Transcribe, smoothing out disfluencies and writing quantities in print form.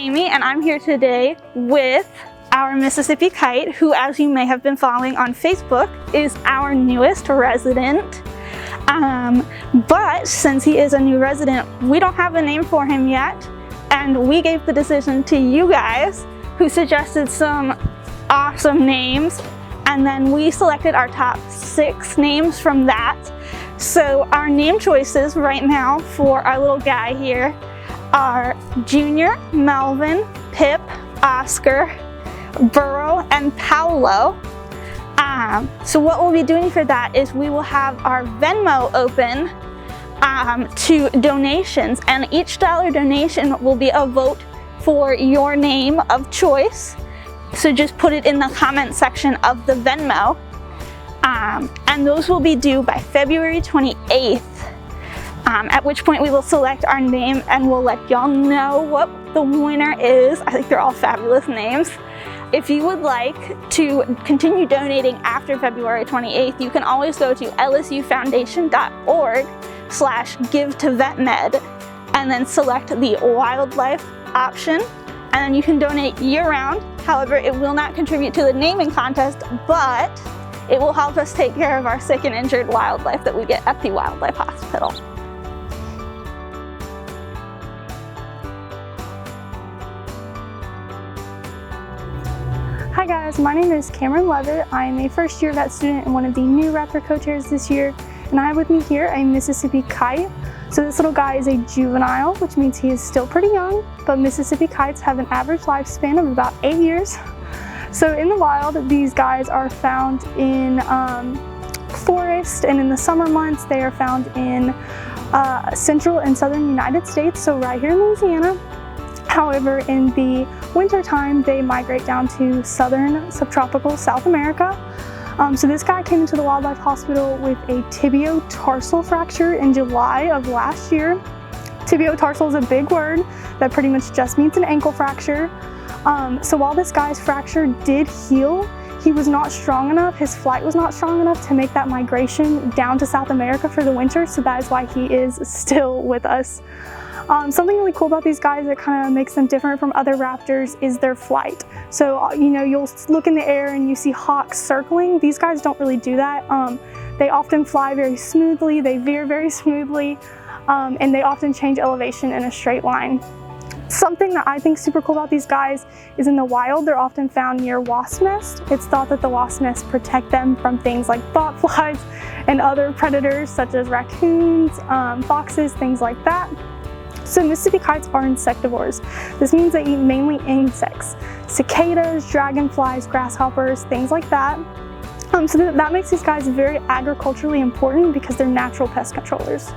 Amy, and I'm here today with our Mississippi Kite, who, as you may have been following on Facebook, is our newest resident. But since he is a new resident, we don't have a name for him yet, and we gave the decision to you guys, who suggested some awesome names, and then we selected our top 6 names from that. So our name choices right now for our little guy here are Junior, Melvin, Pip, Oscar, Burrow, and Paolo. So what we'll be doing for that is we will have our Venmo open to donations, and each dollar donation will be a vote for your name of choice. So just put it in the comment section of the Venmo, and those will be due by February 28th, at which point we will select our name and we'll let y'all know what the winner is. I think they're all fabulous names. If you would like to continue donating after February 28th, you can always go to lsufoundation.org/give-to-vetmed and then select the wildlife option, and then you can donate year-round. However, it will not contribute to the naming contest, but it will help us take care of our sick and injured wildlife that we get at the wildlife hospital. Hi guys, my name is Cameron Levitt. I am a first-year vet student and one of the new raptor co-chairs this year, and I have with me here a Mississippi Kite. So this little guy is a juvenile, which means he is still pretty young, but Mississippi Kites have an average lifespan of about 8 years. So in the wild, these guys are found in forest, and in the summer months they are found in central and southern United States, so right here in Louisiana. However, in the winter time, they migrate down to southern subtropical South America. So this guy came into the wildlife hospital with a tibiotarsal fracture in July of last year. Tibiotarsal is a big word that pretty much just means an ankle fracture. So while this guy's fracture did heal, he was not strong enough, his flight was not strong enough to make that migration down to South America for the winter, so that is why he is still with us. Something really cool about these guys that kind of makes them different from other raptors is their flight. So, you know, you'll look in the air and you see hawks circling. These guys don't really do that. They often fly very smoothly, they veer very smoothly, and they often change elevation in a straight line. Something that I think is super cool about these guys is in the wild, they're often found near wasp nests. It's thought that the wasp nests protect them from things like botflies and other predators such as raccoons, foxes, things like that. So Mississippi Kites are insectivores. This means they eat mainly insects, cicadas, dragonflies, grasshoppers, things like that. So that makes these guys very agriculturally important because they're natural pest controllers.